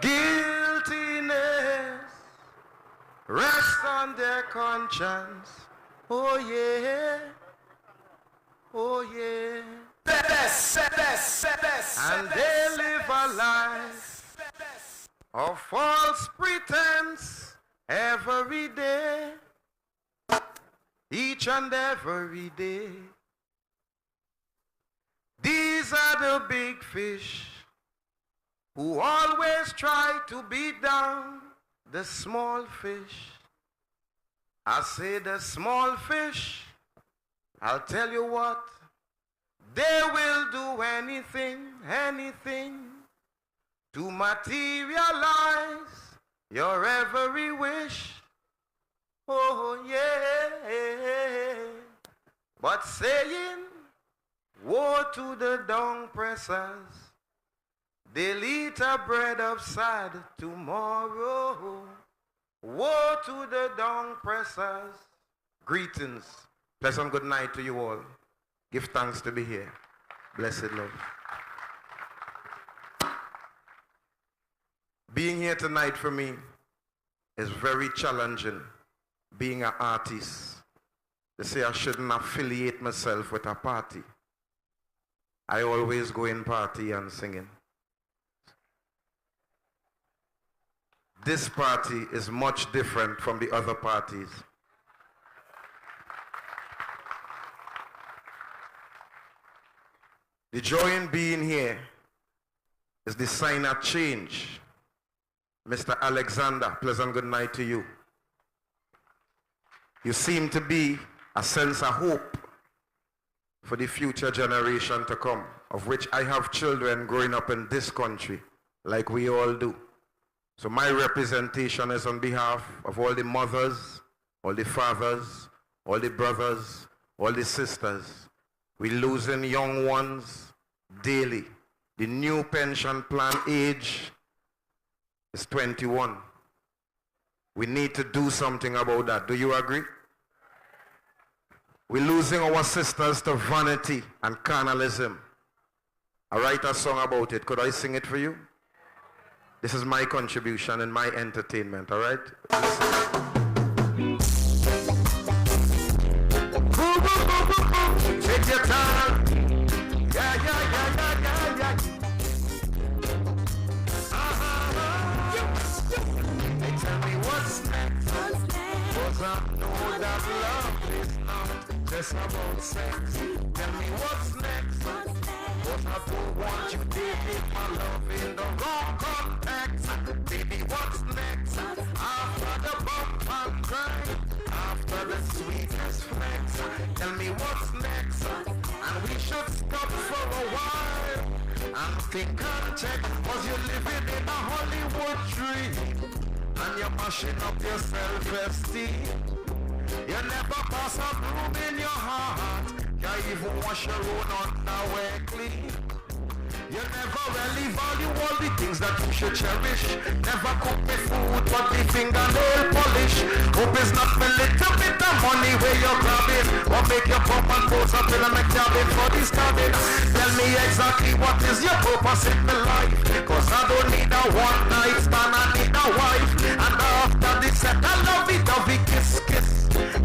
Guiltiness rest on their conscience. Oh yeah, oh yeah. And they live a life of false pretense every day, each and every day. These are the big fish who always try to beat down the small fish. I say the small fish, I'll tell you what, they will do anything, anything to materialize your every wish. Oh yeah. But saying, woe to the dung pressers, they'll eat a bread of sad tomorrow. Woe to the dung pressers. Greetings. Pleasant good night to you all. Give thanks to be here. Blessed love. Being here tonight for me is very challenging. Being an artist. They say I shouldn't affiliate myself with a party. I always go in party and singing. This party is much different from the other parties. The joy in being here is the sign of change. Mr. Alexander, pleasant good night to you. You seem to be a sense of hope for the future generation to come, of which I have children growing up in this country, like we all do. So my representation is on behalf of all the mothers, all the fathers, all the brothers, all the sisters. We're losing young ones daily. The new pension plan age is 21. We need to do something about that. Do you agree? We're losing our sisters to vanity and carnalism. I write a song about it. Could I sing it for you? This is my contribution and my entertainment, all right? Take your time. Yeah. Hey, tell me what's next. 'Cause I know that love is not just about sex. Tell me what's next. 'Cause I don't want you to take my love in the wrong context. Baby, what's next? After the bump and grind, after the sweetest flex. Tell me what's next. And we should stop for a while and think and check. 'Cause you're living in a Hollywood dream and you're mashing up your self-esteem. You never pass a room in your heart. You even wash your own underwear clean. You never really value all the things that you should cherish. Never cook me food but the fingernail polish. Hope it's not a little bit of money where you're grabbing. Or make your pump and pose up in a McJabbin for this cabin. Tell me exactly what is your purpose in my life. 'Cause I don't need a one night stand, I need a wife. And after this set I love it, dovey kiss.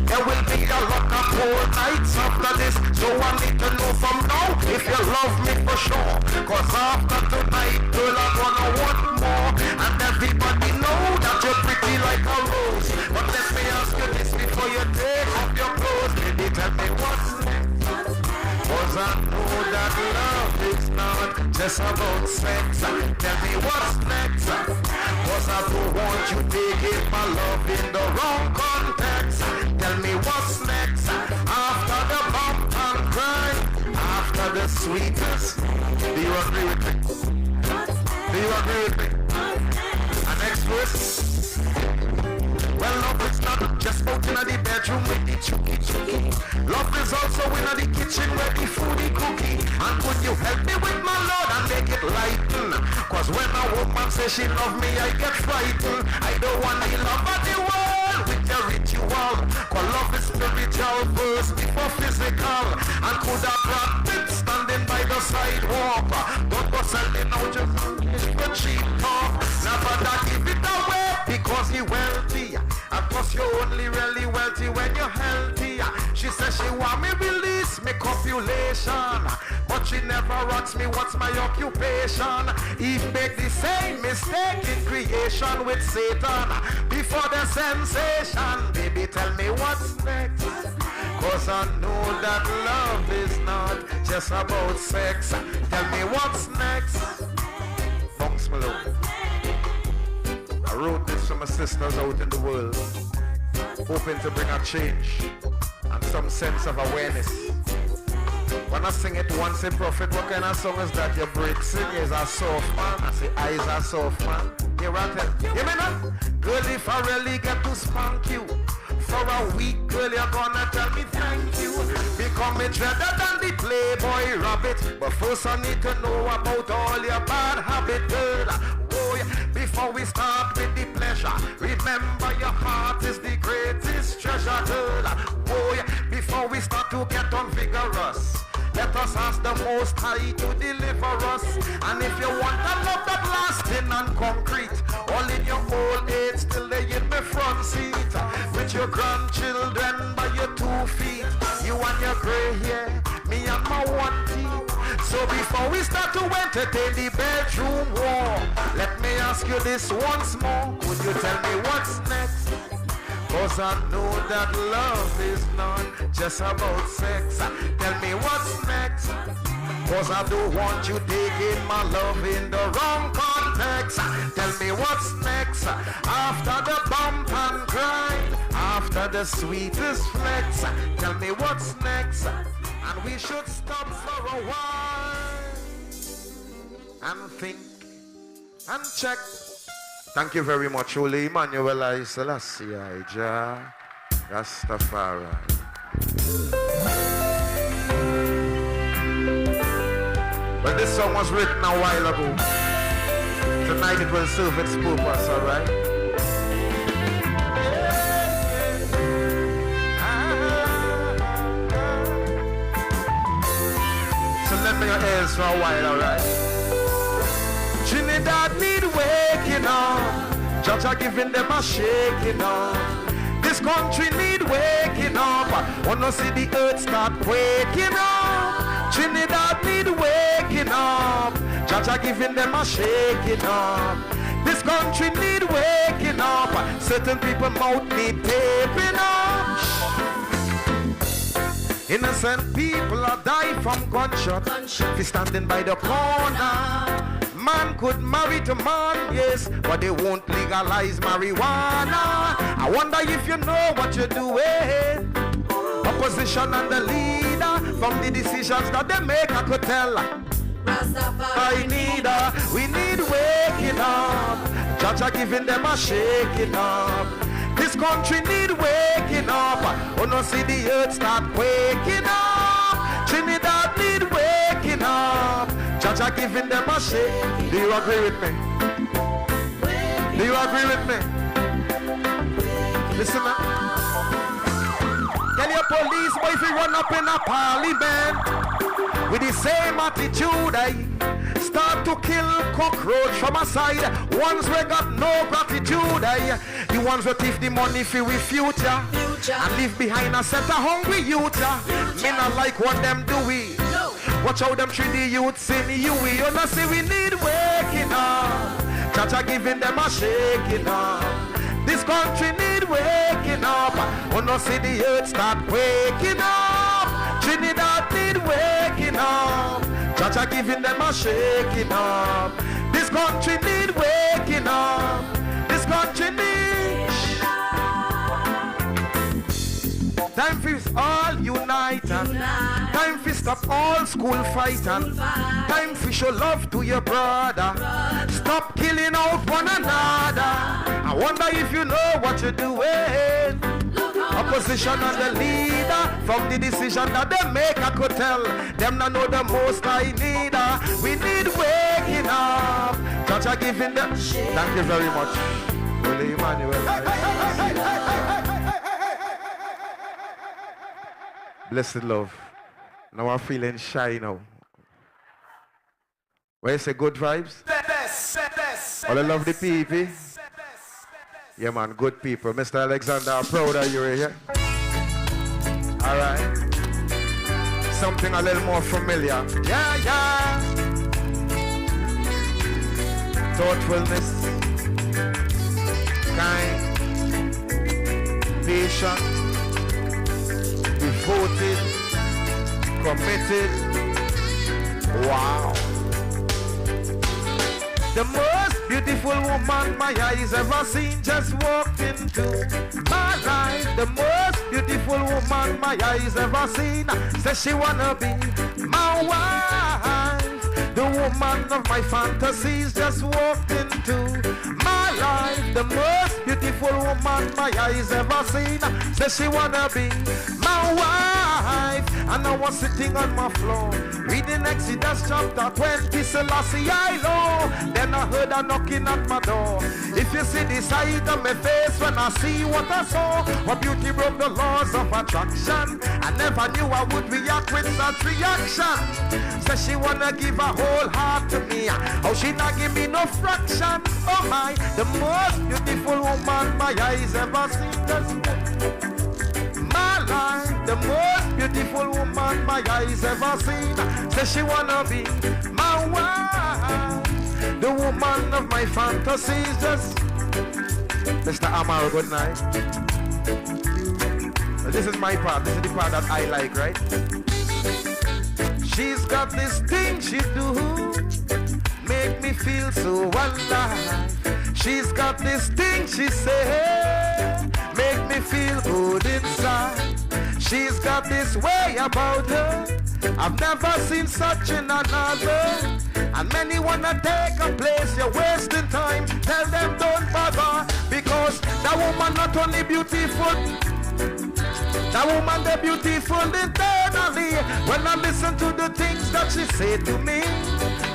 There will be a lot of cold nights after this. So I need to know from now if you love me for sure. 'Cause after tonight, girl, I'm gonna want more. And everybody know that you're pretty like a rose. But let me ask you this before you take off your clothes. Baby, tell me what's next. 'Cause I know that love is not just about sex. Tell me what's next. 'Cause I don't want you taking my love in the wrong context. Tell me what's next. After the bump and cry, after the sweetest. Do you agree with me? Do you agree with me? And next verse. Well, love is not just out in the bedroom with the chuki. Love is also in the kitchen where the foodie cookie. And could you help me with my Lord and make it lighten? 'Cause when a woman says she love me, I get frightened. I don't want the love of the world with your ritual. 'Cause love is spiritual first before go physical and could have brought it standing by the sidewalk. Don't go selling out your for cheap talk. Never that give it away because you're wealthy. And plus you're only really wealthy when you're healthy. She says she want me release me copulation, but she never asks me what's my occupation. Eve make the same mistake in creation with Satan before the sensation. Baby, tell me what's next, cause I know that love is not just about sex. Tell me what's next. Bunks Malone. I wrote this for my sisters out in the world, hoping to bring a change and some sense of awareness. When I sing it once a prophet, what kind of song is that? Your break sing is a soft man. I say eyes are soft man. You right there? Hear me now? Girl, if I really get to spank you for a week, girl, you're gonna tell me thank you. Become me dreader than the Playboy rabbit. But first I need to know about all your bad habit, girl. Oh, yeah. Before we start with the pleasure, remember your heart is the greatest treasure, girl. Oh, yeah. Before we start to get on vigorous, let us ask the Most High to deliver us. And if you want a love that lasting and concrete, all in your old age, still lay in the front seat, with your grandchildren by your 2 feet, you and your gray hair, me and my 1 teeth. So before we start to entertain the bedroom war, let me ask you this once more. Would you tell me what's next? Cause I know that love is not just about sex. Tell me what's next, cause I don't want you taking my love in the wrong context. Tell me what's next, after the bump and grind, after the sweetest flex. Tell me what's next, and we should stop for a while and think and check. Thank you very much, Holy Emmanuel I Selassie Jah Rastafari. Well, this song was written a while ago. Tonight it will serve its purpose, alright? So lend me your ears for a while, alright? Trinidad need waking up. Jaja giving them a shaking up. This country need waking up. Wanna see the earth start waking up. Trinidad need waking up. Jaja giving them a shaking up. This country need waking up. Certain people mouth need taping up. Innocent people are die from gunshot. If you standing by the corner. Man could marry to man, yes, but they won't legalize marijuana. I wonder if you know what you're doing. Opposition and the leader, from the decisions that they make, I could tell. I need we need waking up. Jaja giving them a shaking up. This country need waking up. Wanna see the earth start waking up. Trinidad need waking up. Jaja giving them a shake. Do you agree with me? Do you agree with me? Listen now. Tell your police boy if you run up in a parliament with the same attitude, start to kill cockroach from a side. Ones we got no gratitude, the ones that thief the money for we future and leave behind a set of hungry youth. Me not like what them do we. Watch how them treat the youths in you. We wanna see we need waking up. Jaja giving them a shaking up. This country need waking up. Wanna see the earth start waking up. Trinidad need waking up. Jaja giving them a shaking up. This country need waking up. This country need. Time for all unite. Time for stop all school fight. Time for show love to your brother. Stop killing out one another. I wonder if you know what you're doing. Opposition and the leader, from the decision that they make, I could tell them not know the most I need. We need waking up. Jaja giving them. Thank you very much. Holy Emmanuel. Blessed love. Now I'm feeling shy now. Where you say good vibes? All I love the people. Yeah man, good people. Mr. Alexander, I'm proud of you right here. Alright. Something a little more familiar. Yeah, yeah. Thoughtfulness. Kind. Patient. Devoted. Committed. Wow. The most beautiful woman my eyes ever seen just walked into my life. The most beautiful woman my eyes ever seen says she wanna be my wife. The woman of my fantasies just walked into my life. The most beautiful woman my eyes ever seen says she wanna be my wife. And I was sitting on my floor reading Exodus chapter 20, Selassie I know. Then I heard her knocking at my door. If you see the side of my face when I see what I saw, her beauty broke the laws of attraction. I never knew I would react with such reaction. Says she wanna give her whole heart to me. How she not give me no fraction? Oh my, the most beautiful woman my eyes ever seen. My life, the most beautiful woman my eyes ever seen. Says she wanna be my wife. The woman of my fantasies just... Mr. Amaro, good night. This is my part. This is the part that I like, right? She's got this thing she do, make me feel so alive. She's got this thing she say, make me feel good inside. She's got this way about her, I've never seen such in another. And many wanna take a place, you're wasting time. Tell them don't bother, because that woman not only beautiful, that woman they're beautiful internally. When I listen to the things that she say to me,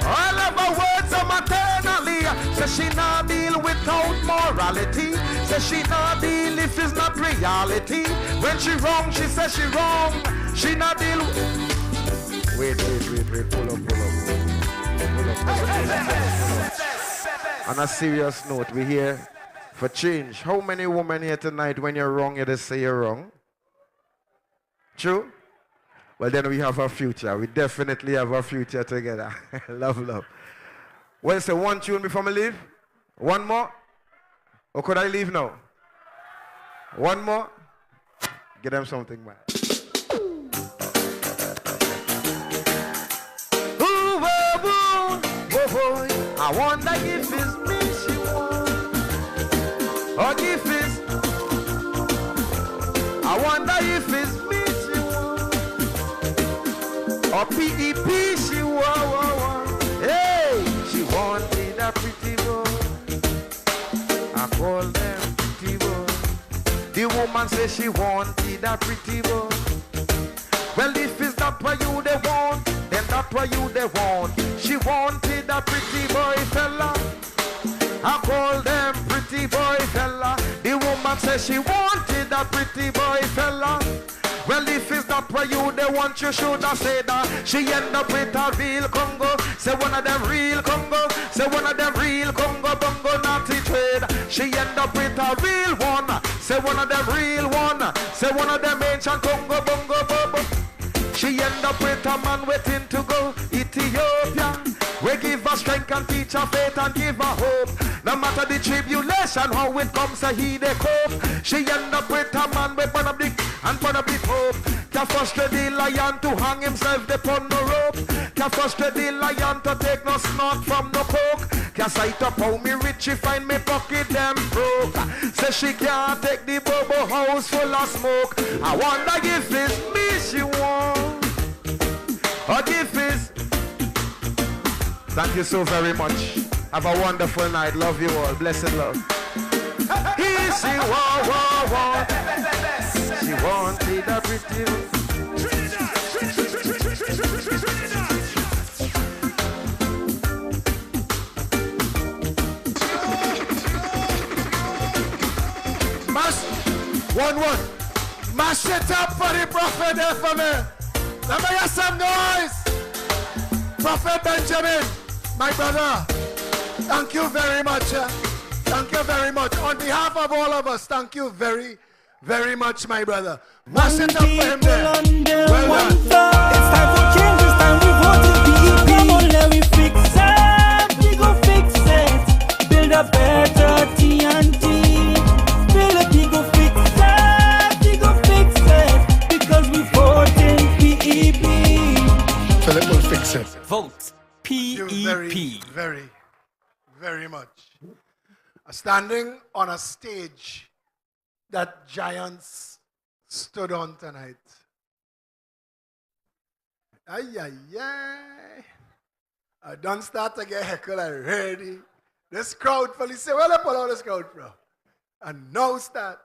all of her words are maternally. Says she not deal without morality. Says she not deal if it's not reality. When she wrong, she says she wrong. She not deal. Wait. Pull up. On a serious note, we're here for change. How many women here tonight, when you're wrong, you just say you're wrong? True? Well, then we have a future. We definitely have a future together. Love. Well, say one tune before I leave. One more? Or could I leave now? One more? Get them something, man. Ooh, boy. I wonder if it's me she wants. Or if it's... I wonder if it's me she wants. Or PEP she wants. Hey, she wanted a pretty boy. I call them pretty boy. The woman says she wanted a pretty boy. Well, if it's not what you they want, then that's what you they want. She wanted a pretty boy fella. I call them pretty boy fella. The woman says she wanted a pretty boy fella. Well, if it's not what you they want, you should have said that. She end up with a real Congo. Say one of them real Congo. Say one of them real Congo bongo naughty trade. She end up with a real one. Say one of them real one. Say one of them ancient Congo bongo bobo. She end up with a man waiting to go Ethiopia. We give her strength and teach her faith and give her hope. No matter the tribulation, how it comes, he they cope. She end up with a man with one of the and one of the hope. Can frustrate the lion to hang himself upon the rope. Can frustrate the lion to take no snort from no coke. Can sight up how me rich, she find me pocket them broke. Say she can't take the bubble house full of smoke. I wonder if it's me she want, or if it's... Thank you so very much. Have a wonderful night. Love you all. Blessed love. Here she want. She wanted a pretty. Mas, one. Mash it up for the prophet there for me. Let me hear some noise. Prophet Benjamin, my brother, thank you very much. Thank you very much. On behalf of all of us, thank you very, very much, my brother. Mash it up for him there. Well done. It's time for change, it's time we vote in PEP. Come on, let me fix it. We go fix it. Build a better TNT. Build it, we go fix it. We go fix it. Because we vote in PEP. Philip will fix it. Vote PEP. You very, very much. Standing on a stage that giants stood on tonight. Ay, ay, ay. I don't start to get heckled already. This crowd, police say, well, I pull out this crowd from. And now start.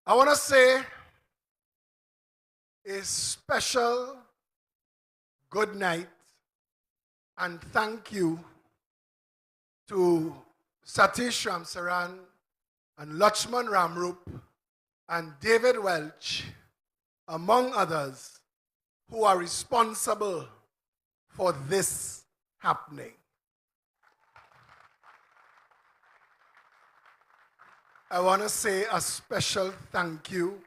I want to say a special good night and thank you to Satish Ramsaran and Lakshman Ramrup and David Welch, among others, who are responsible for this happening. I want to say a special thank you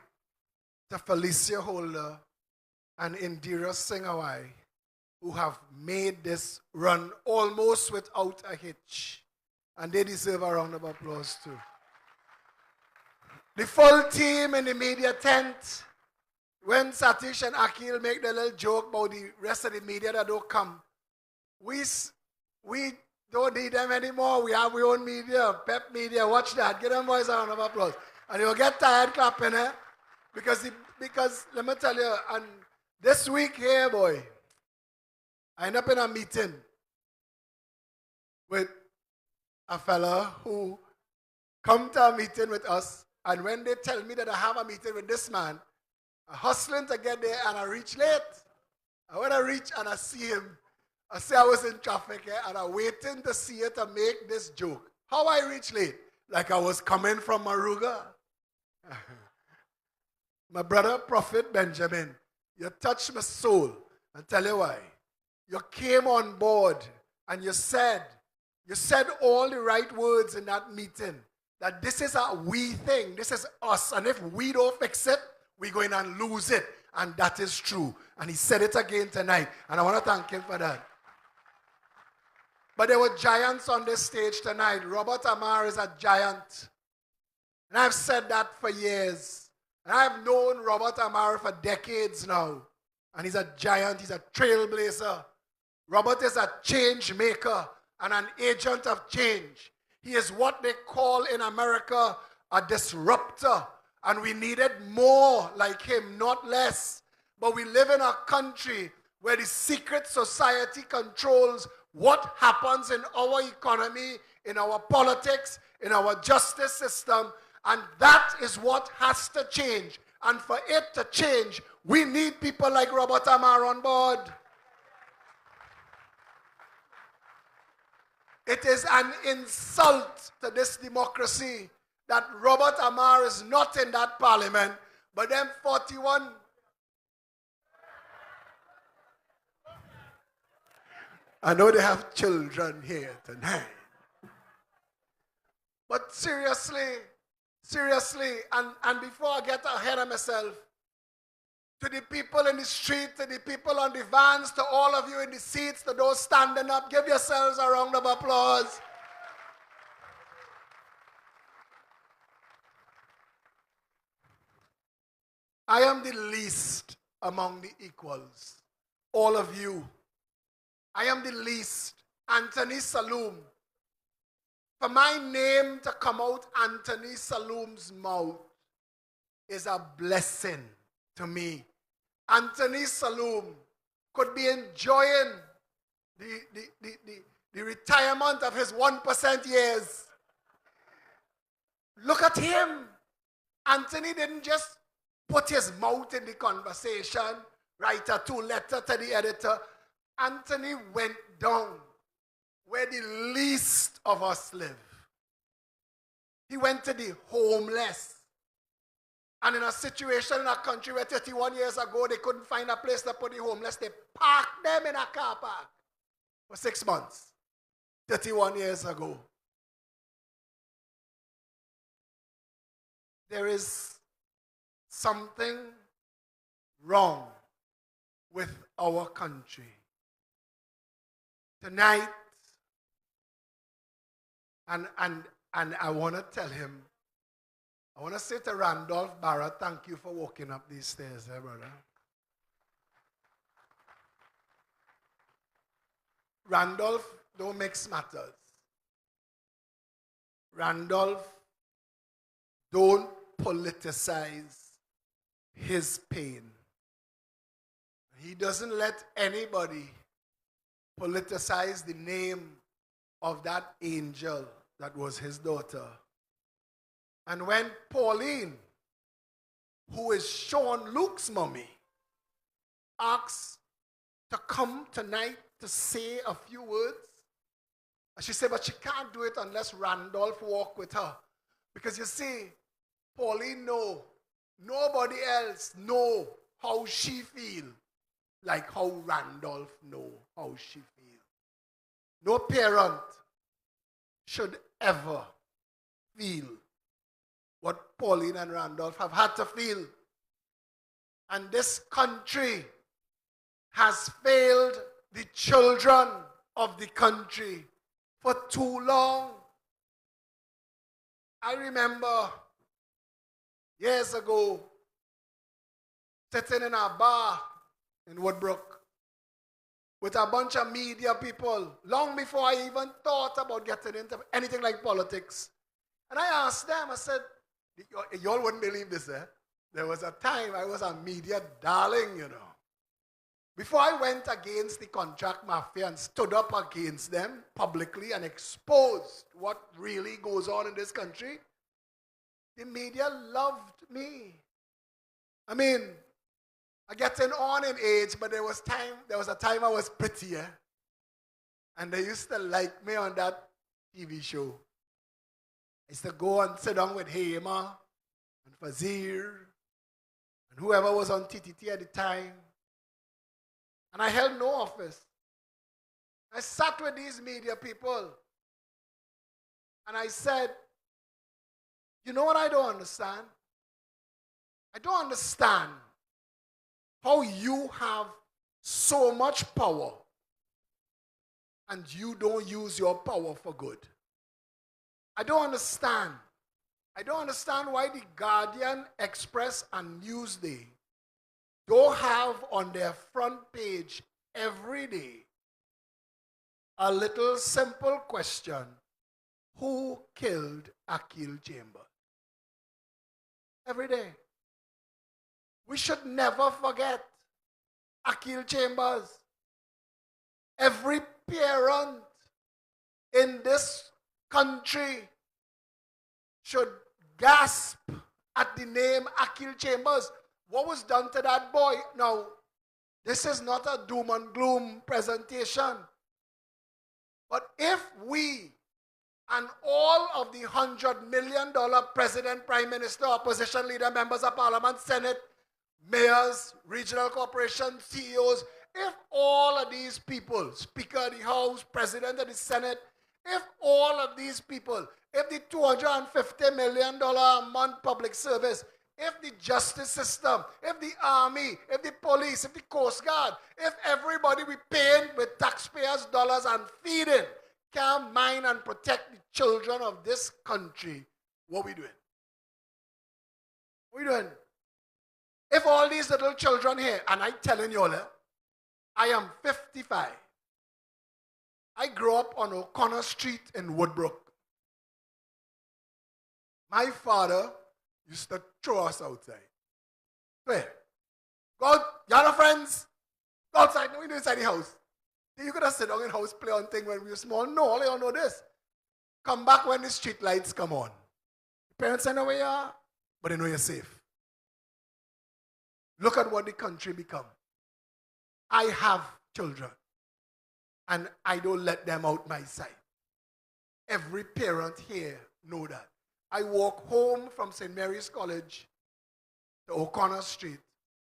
to Felicia Holder and Indira Singawai, who have made this run almost without a hitch. And they deserve a round of applause too. The full team in the media tent, when Satish and Akhil make the little joke about the rest of the media that don't come, we don't need them anymore. We have our own media, Pep Media. Watch that. Give them boys a round of applause. And you'll get tired clapping, eh? Because let me tell you, and this week here, boy, I end up in a meeting with a fella who come to a meeting with us, and when they tell me that I have a meeting with this man, I'm hustling to get there and I reach late. And when I reach and I see him, I say I was in traffic and I'm waiting to see it to make this joke. How I reach late? Like I was coming from Maruga. My brother, Prophet Benjamin, you touched my soul. And tell you why. You came on board and you said all the right words in that meeting, that this is a we thing, this is us, and if we don't fix it, we're going to lose it. And that is true. And he said it again tonight, and I want to thank him for that. But there were giants on this stage tonight. Robert Amar is a giant. And I've said that for years. And I've known Robert Amar for decades now. And he's a giant, he's a trailblazer. Robert is a change maker and an agent of change. He is what they call in America a disruptor. And we needed more like him, not less. But we live in a country where the secret society controls what happens in our economy, in our politics, in our justice system. And that is what has to change. And for it to change, we need people like Robert Amar on board. It is an insult to this democracy that Robert Amar is not in that parliament, but them 41. I know they have children here tonight. But seriously, and before I get ahead of myself, to the people in the street, to the people on the vans, to all of you in the seats, to those standing up, give yourselves a round of applause. I am the least among the equals. All of you. I am the least. Anthony Saloom. For my name to come out Anthony Saloom's mouth is a blessing to me. Anthony Saloom could be enjoying the retirement of his 1% years. Look at him. Anthony didn't just put his mouth in the conversation, write a 2-letter to the editor. Anthony went down where the least of us live. He went to the homeless. And in a situation in a country where 31 years ago they couldn't find a place to put the homeless, they parked them in a car park for 6 months. 31 years ago. There is something wrong with our country. Tonight, and I want to tell him, I want to say to Randolph Barrett, thank you for walking up these stairs, brother. Randolph don't mix matters. Randolph don't politicize his pain. He doesn't let anybody politicize the name of that angel that was his daughter. And when Pauline, who is Sean Luke's mommy, asks to come tonight to say a few words, she said, but she can't do it unless Randolph walk with her. Because you see, Pauline nobody else know how she feel like how Randolph know how she feel. No parent should ever feel what Pauline and Randolph have had to feel. And this country has failed the children of the country for too long. I remember years ago sitting in a bar in Woodbrook with a bunch of media people, long before I even thought about getting into anything like politics. And I asked them, I said, y'all wouldn't believe this, eh? There was a time I was a media darling, you know. Before I went against the contract mafia and stood up against them publicly and exposed what really goes on in this country, the media loved me. I mean, I'm getting on in age, but there was a time I was prettier. And they used to like me on that TV show. I used to go and sit down with Hema and Fazir and whoever was on TTT at the time. And I held no office. I sat with these media people and I said, you know what I don't understand? I don't understand how you have so much power and you don't use your power for good. I don't understand. I don't understand why the Guardian, Express, and Newsday don't have on their front page every day a little simple question: who killed Akil Chambers? Every day. We should never forget Akil Chambers. Every parent in this country should gasp at the name Akil Chambers. What was done to that boy? Now, this is not a doom and gloom presentation. But if we and all of the $100 million president, prime minister, opposition leader, members of parliament, senate, mayors, regional corporations, CEOs, if all of these people, Speaker of the House, President of the Senate, if all of these people, if the $250 million a month public service, if the justice system, if the army, if the police, if the Coast Guard, if everybody we paying with taxpayers' dollars and feeding can mine and protect the children of this country, what are we doing? What are we doing? If all these little children here, and I'm telling you all, I am 55. I grew up on O'Connor Street in Woodbrook. My father used to throw us outside. Where? Go out, you are no friends. Go outside, no, we do inside the house. You could have sit down in house, play on thing when we were small. No, all you all know this. Come back when the street lights come on. Parents say know where you are, but they know you're safe. Look at what the country become. I have children, and I don't let them out my sight. Every parent here know that. I walk home from St. Mary's College to O'Connor Street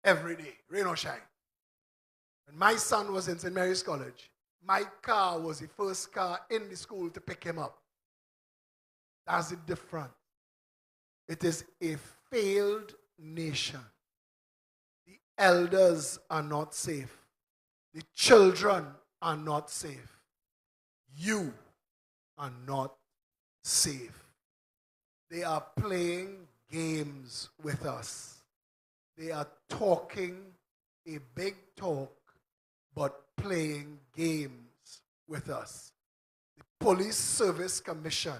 every day, rain or shine. When my son was in St. Mary's College, my car was the first car in the school to pick him up. That's the difference. It is a failed nation. The elders are not safe. The children are not safe. You are not safe. They are playing games with us. They are talking a big talk, but playing games with us. The Police Service Commission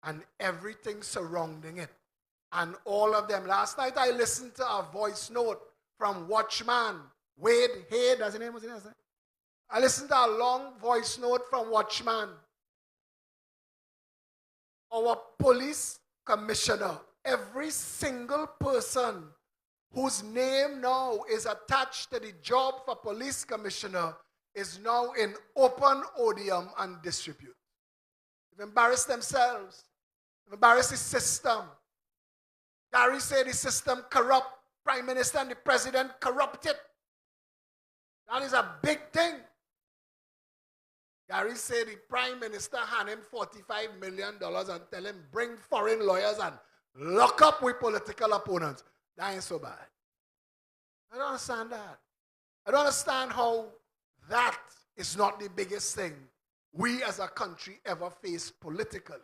and everything surrounding it, and all of them. Last night I listened to a voice note from Watchman Wade Hay, that's his name, was his name? I listened to a long voice note from Watchman. Our police commissioner, every single person whose name now is attached to the job for police commissioner is now in open odium and disrepute. They've embarrassed themselves. They've embarrassed the system. Gary said the system corrupt. Prime Minister and the President corrupted. That is a big thing. Gary said the Prime Minister hand him $45 million and tell him bring foreign lawyers and lock up with political opponents. That ain't so bad. I don't understand that. I don't understand how that is not the biggest thing we as a country ever face politically.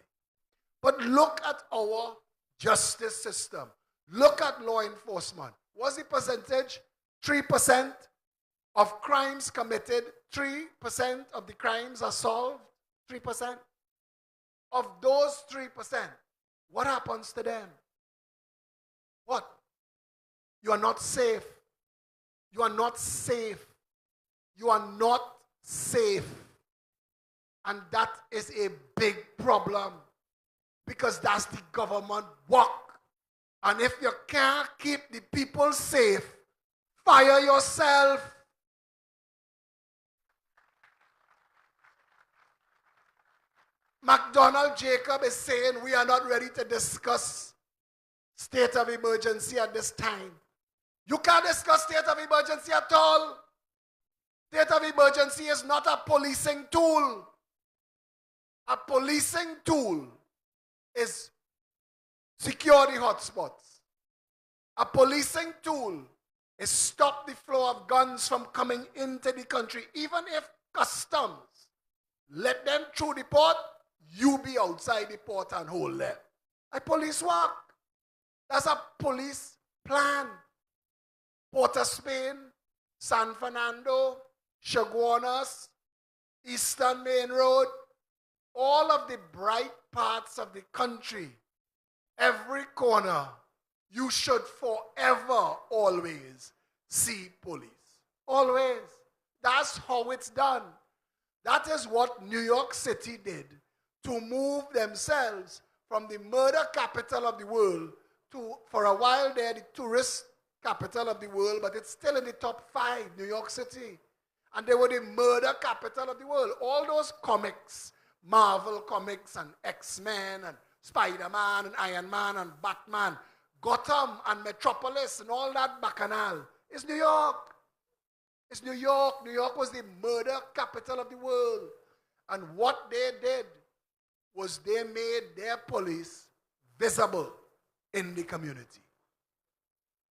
But look at our justice system. Look at law enforcement. What's the percentage? 3% of crimes committed, 3% of the crimes are solved. 3%. Of those 3%, what happens to them? What? You are not safe. You are not safe. You are not safe. And that is a big problem because that's the government work. And if you can't keep the people safe, fire yourself. McDonald Jacob is saying we are not ready to discuss state of emergency at this time. You can't discuss state of emergency at all. State of emergency is not a policing tool. A policing tool is secure the hotspots. A policing tool is stop the flow of guns from coming into the country. Even if customs let them through the port, you be outside the port and hold them. A police work. That's a police plan. Port of Spain, San Fernando, Chaguanas, Eastern Main Road, all of the bright parts of the country, every corner, you should forever, always see police. Always. That's how it's done. That is what New York City did to move themselves from the murder capital of the world to, for a while there, the tourist capital of the world, but it's still in the top 5, New York City. And they were the murder capital of the world. All those comics, Marvel comics and X-Men and Spider-Man and Iron Man and Batman, Gotham and Metropolis and all that bacchanal, is New York. It's New York. New York was the murder capital of the world. And what they did was they made their police visible in the community.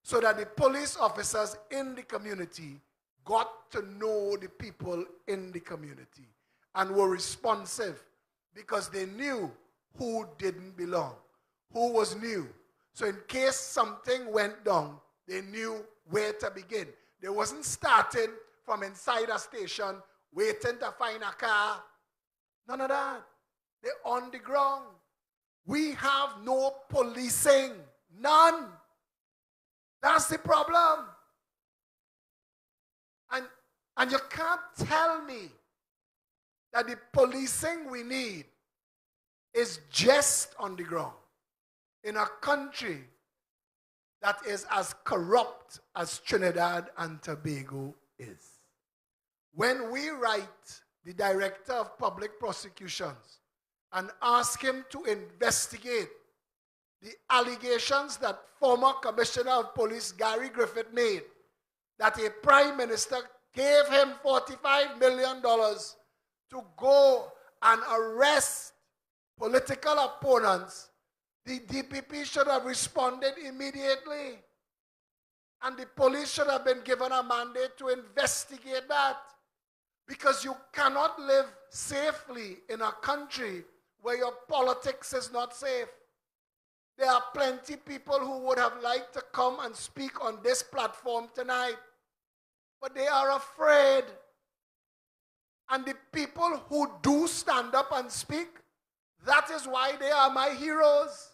So that the police officers in the community got to know the people in the community and were responsive because they knew who didn't belong, who was new. So in case something went down, they knew where to begin. They wasn't starting from inside a station, waiting to find a car. None of that. They're on the ground. We have no policing. None. That's the problem. And you can't tell me that the policing we need is just on the ground in a country that is as corrupt as Trinidad and Tobago is. When we write the Director of Public Prosecutions and ask him to investigate the allegations that former Commissioner of Police Gary Griffith made, that a Prime Minister gave him $45 million to go and arrest political opponents, the DPP should have responded immediately. And the police should have been given a mandate to investigate that. Because you cannot live safely in a country where your politics is not safe. There are plenty of people who would have liked to come and speak on this platform tonight, but they are afraid. And the people who do stand up and speak, that is why they are my heroes.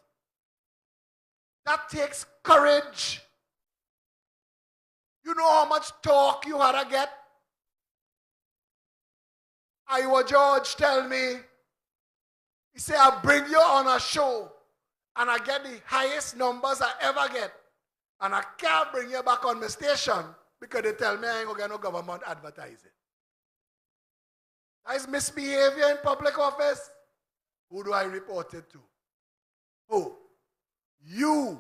That takes courage. You know how much talk you had to get? Iowa George tell me, he said, I'll bring you on a show and I get the highest numbers I ever get. And I can't bring you back on my station because they tell me I ain't going to get no government advertising. That is misbehavior in public office. Who do I report it to? Who? You.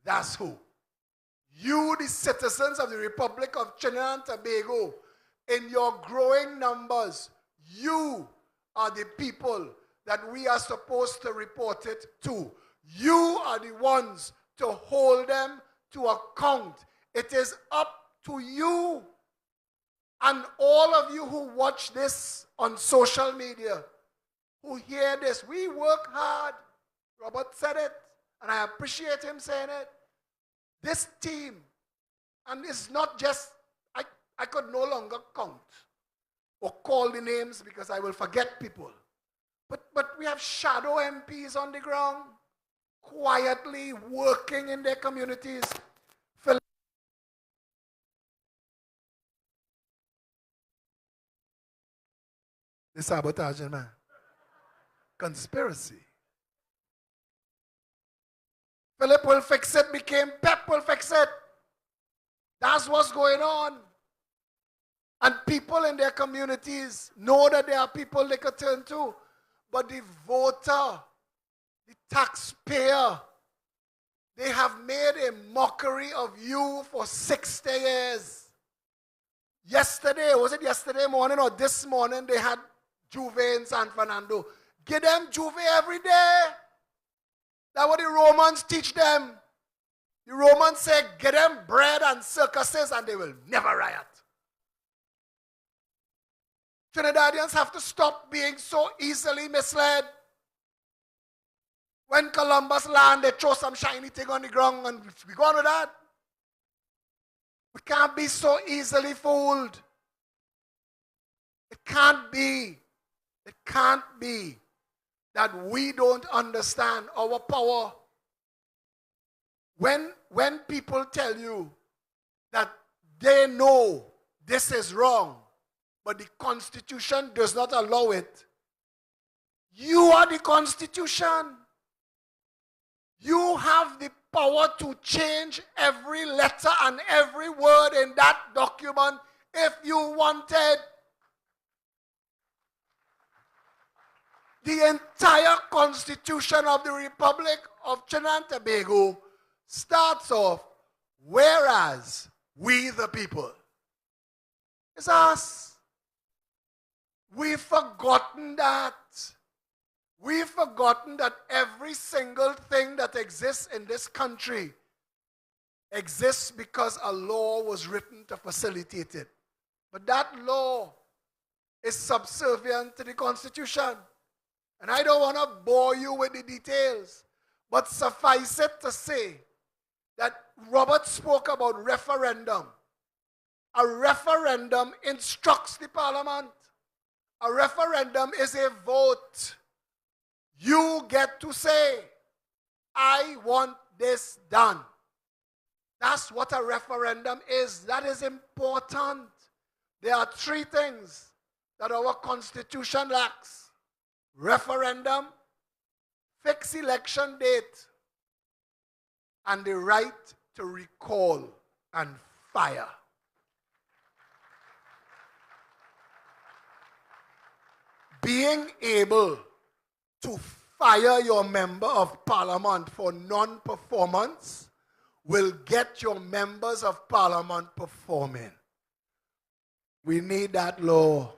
That's who. You, the citizens of the Republic of Trinidad and Tobago, in your growing numbers, you are the people that we are supposed to report it to. You are the ones to hold them to account. It is up to you. And all of you who watch this on social media, who hear this, we work hard. Robert said it, and I appreciate him saying it. This team, and it's not just, I could no longer count or call the names because I will forget people. But we have shadow MPs on the ground, quietly working in their communities. The sabotage, man. Conspiracy. Philip will fix it became Pep will fix it. That's what's going on. And people in their communities know that there are people they could turn to. But the voter, the taxpayer, they have made a mockery of you for 60 years. Yesterday, was it yesterday morning or this morning, they had Juve in San Fernando. Give them Juve every day. That's what the Romans teach them. The Romans say, get them bread and circuses and they will never riot. Trinidadians have to stop being so easily misled. When Columbus land, they throw some shiny thing on the ground and we go on with that. We can't be so easily fooled. It can't be. It can't be that we don't understand our power. When people tell you that they know this is wrong, but the Constitution does not allow it, you are the Constitution. You have the power to change every letter and every word in that document if you wanted. The entire Constitution of the Republic of Trinidad and Tobago starts off, whereas we the people. It's us. We've forgotten that. We've forgotten that every single thing that exists in this country exists because a law was written to facilitate it. But that law is subservient to the Constitution. And I don't want to bore you with the details, but suffice it to say that Robert spoke about referendum. A referendum instructs the Parliament. A referendum is a vote. You get to say, I want this done. That's what a referendum is. That is important. There are three things that our Constitution lacks: referendum, fixed election date, and the right to recall and fire. Being able to fire your member of parliament for non-performance will get your members of parliament performing. We need that law.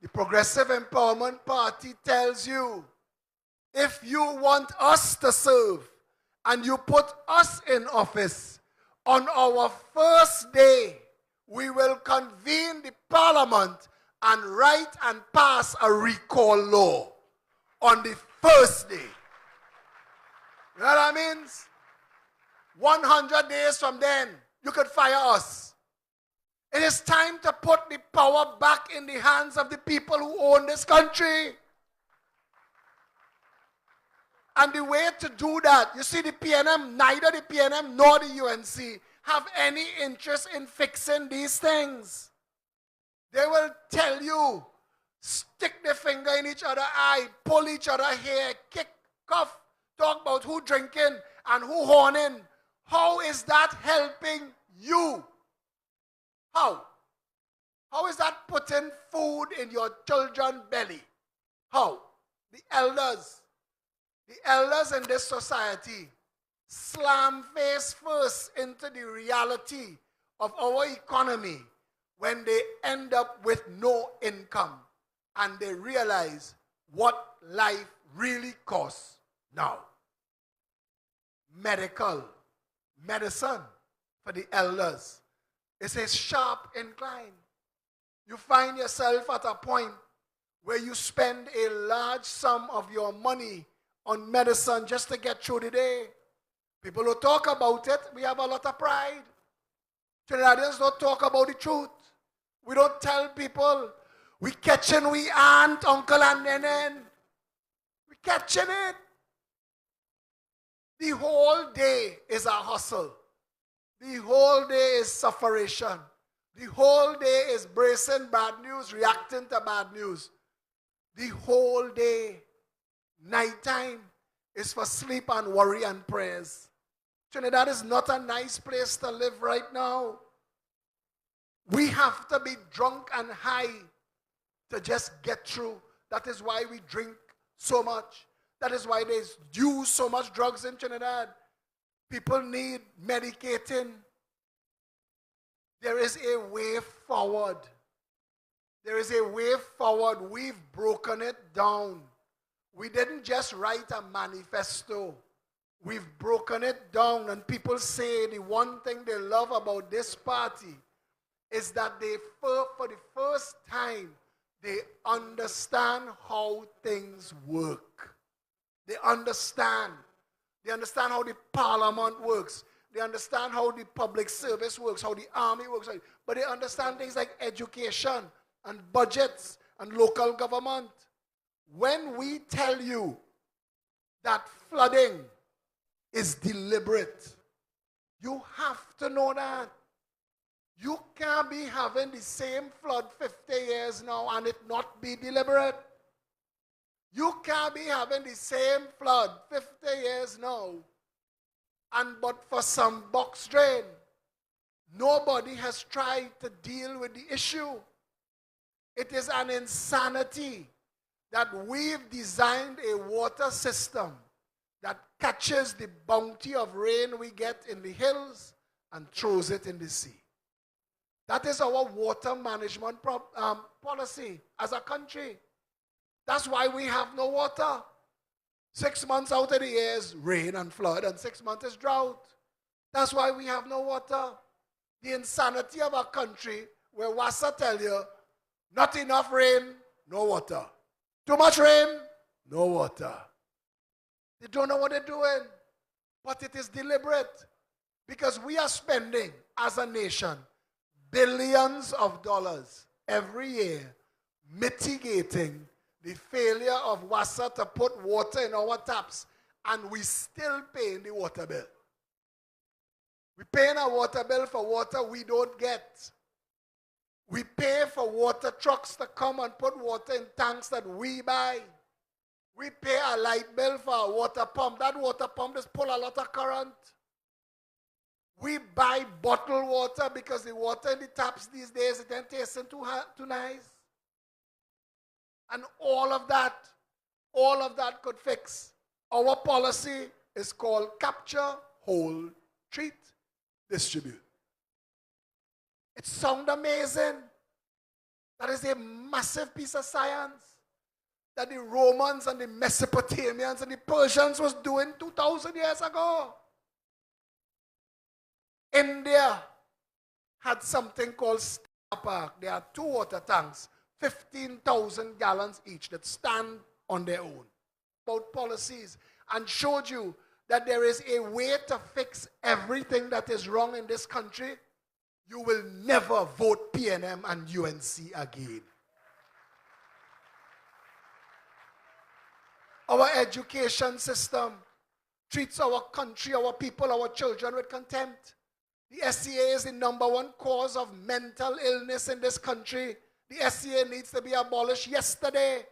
The Progressive Empowerment Party tells you, if you want us to serve and you put us in office, on our first day, we will convene the parliament and write and pass a recall law on the first day. You know what that means? 100 days from then, you could fire us. It is time to put the power back in the hands of the people who own this country. And the way to do that, you see the PNM, neither the PNM nor the UNC have any interest in fixing these things. They will tell you, stick their finger in each other's eye, pull each other's hair, kick, cuff, talk about who drinking and who horning. How is that helping you? How? How is that putting food in your children's belly? How? The elders in this society slam face first into the reality of our economy when they end up with no income and they realize what life really costs now. Medicine for the elders is a sharp incline. You find yourself at a point where you spend a large sum of your money on medicine just to get through the day. People who talk about it, we have a lot of pride. Trinidadians don't talk about the truth. We don't tell people, we catching we aunt, uncle and nenen. We catching it. The whole day is a hustle. The whole day is sufferation. The whole day is bracing bad news, reacting to bad news. The whole day, nighttime, is for sleep and worry and prayers. Trinidad is not a nice place to live right now. We have to be drunk and high to just get through. That is why we drink so much. That is why there's use so much drugs in Trinidad. People need medicating. There is a way forward. There is a way forward. We've broken it down. We didn't just write a manifesto. We've broken it down, and people say the one thing they love about this party is that they, for the first time, they understand how things work. They understand. They understand how the parliament works. They understand how the public service works, how the army works. But they understand things like education and budgets and local government. When we tell you that flooding is deliberate, you have to know that. You can't be having the same flood 50 years now and it not be deliberate. You can't be having the same flood 50 years now and but for some box drain. Nobody has tried to deal with the issue. It is an insanity that we've designed a water system that catches the bounty of rain we get in the hills and throws it in the sea. That is our water management policy as a country. That's why we have no water. 6 months out of the year is rain and flood, and 6 months is drought. That's why we have no water. The insanity of a country where WASA tell you, not enough rain, no water. Too much rain, no water. They don't know what they're doing. But it is deliberate. Because we are spending, as a nation, billions of dollars every year mitigating the failure of WASA to put water in our taps, and we still paying the water bill. We paying a water bill for water we don't get. We pay for water trucks to come and put water in tanks that we buy. We pay a light bill for a water pump. That water pump just pull a lot of current. We buy bottled water because the water in the taps these days, it ain't tasting too nice. And all of that all of that could fix. Our policy is called capture, hold, treat, distribute. It sounds amazing. That is a massive piece of science that the Romans and the Mesopotamians and the Persians was doing 2,000 years ago. India had something called Star Park. There are 2 water tanks, 15,000 gallons each, that stand on their own. About policies, and showed you that there is a way to fix everything that is wrong in this country. You will never vote PNM and UNC again. Our education system treats our country, our people, our children with contempt. The SCA is the #1 cause of mental illness in this country. The SCA needs to be abolished yesterday.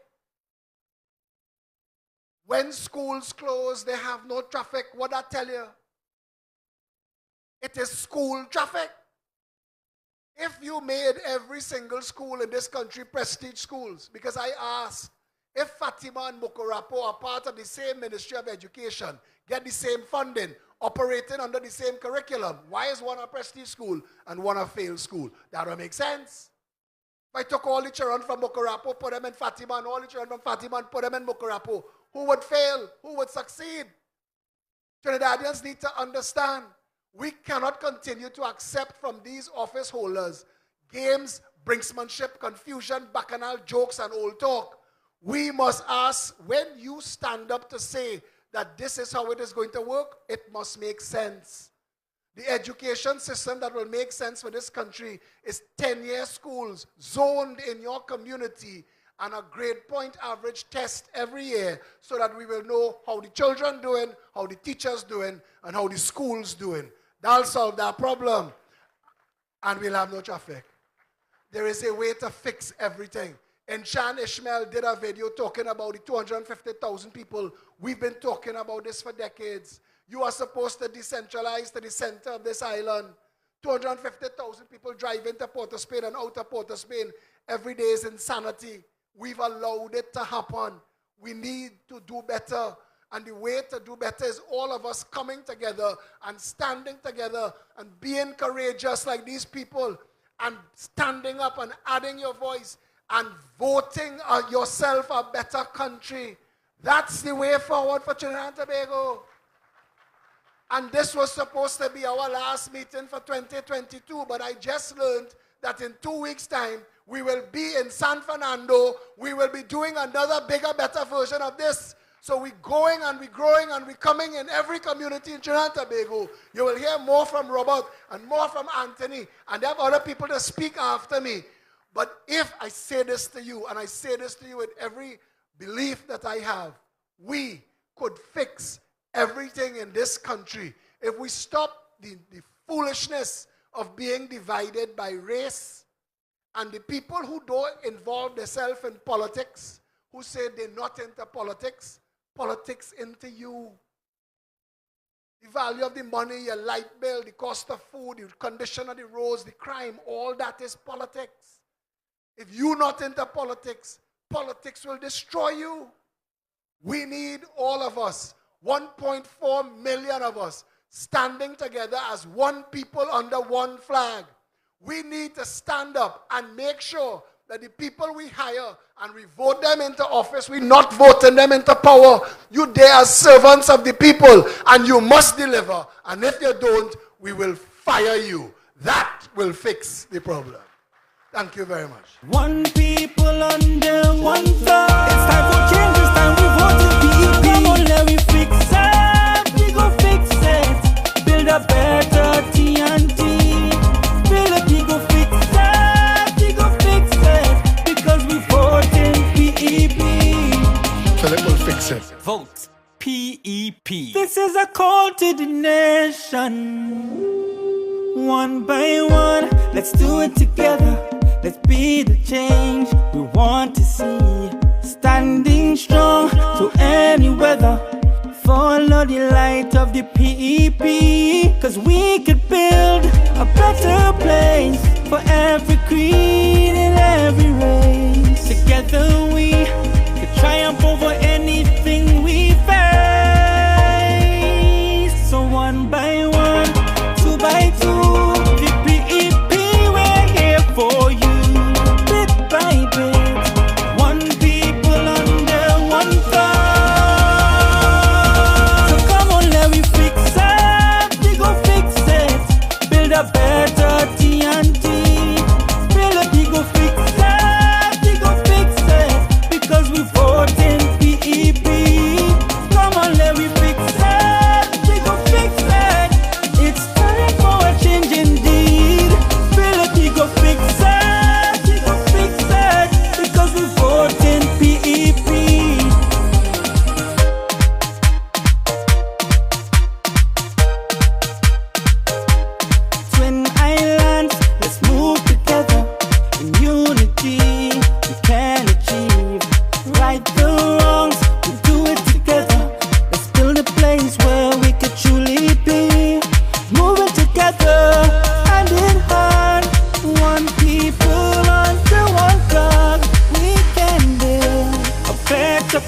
When schools close, they have no traffic. What I tell you? It is school traffic. If you made every single school in this country prestige schools, because I asked, if Fatima and Mokorapo are part of the same Ministry of Education, get the same funding, operating under the same curriculum, why is one a prestige school and one a failed school? That don't make sense. If I took all the children from Mokorapo, put them in Fatima, and all the children from Fatima and put them in Mokorapo, who would fail? Who would succeed? Trinidadians need to understand, we cannot continue to accept from these office holders games, brinksmanship, confusion, bacchanal jokes, and old talk. We must ask, when you stand up to say that this is how it is going to work, it must make sense. The education system that will make sense for this country is 10-year schools zoned in your community and a grade point average test every year so that we will know how the children doing, how the teachers doing, and how the schools doing. That'll solve that problem, and we'll have no traffic. There is a way to fix everything. And Shan Ishmael did a video talking about the 250,000 people. We've been talking about this for decades. You are supposed to decentralize to the center of this island. 250,000 people driving to Port of Spain and out of Port of Spain every day is insanity. We've allowed it to happen. We need to do better. And the way to do better is all of us coming together and standing together and being courageous like these people and standing up and adding your voice and voting yourself a better country. That's the way forward for Trinidad and Tobago. And this was supposed to be our last meeting for 2022, but I just learned that in 2 weeks' time, we will be in San Fernando. We will be doing another bigger, better version of this. So we're going and we're growing and we're coming in every community in Trinidad and Tobago. You will hear more from Robert and more from Anthony, and they have other people to speak after me. But if I say this to you, and I say this to you with every belief that I have, we could fix everything in this country if we stop the foolishness of being divided by race, and the people who don't involve themselves in politics, who say they're not into politics, politics into you. The value of the money, your light bill, the cost of food, the condition of the roads, the crime, all that is politics. If you're not into politics, politics will destroy you. We need all of us, 1.4 million of us, standing together as one people under one flag. We need to stand up and make sure that the people we hire and we vote them into office, we're not voting them into power. You there as servants of the people, and you must deliver. And if you don't, we will fire you. That will fix the problem. Thank you very much. One people under one flag. It's time for change. It's time we vote in PEP. Come on, let me fix it. We go fix it. Build a better TNT. Build a we go fix it. We go fix it. Because we vote in PEP. Philip will fix it. Vote PEP. This is a call to the nation. One by one, let's do it together. Let's be the change we want to see. Standing strong to any weather. Follow the light of the PEP. Cause we could build a better place for every creed and every race. Together we could triumph over any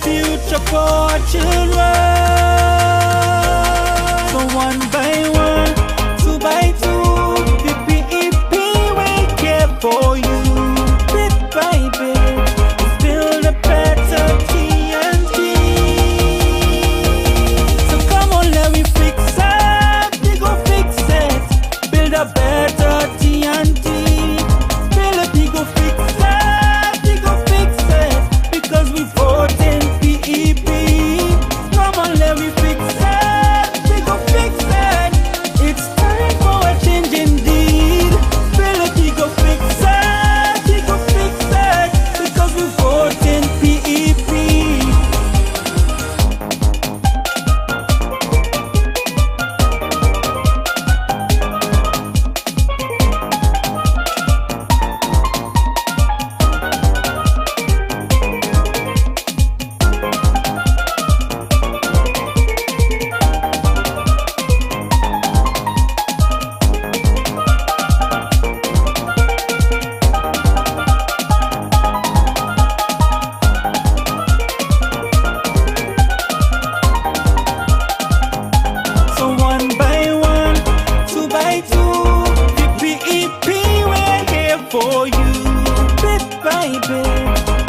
future for our children. So one by one, two by two, PPEP will care for you. Bit by bit, let's build a better TNT. So come on, let me fix it. We go fix it. Build a better TNT. Build a we go fix it. We go fix it. Because we vote in PEP. Come on, let me fix it. We go fix it. It's time for a change indeed. Build a we go fix it. We go fix it. Because we vote in PEP. So one by one, two by two, PPEP, we're here for you. Bit by bit,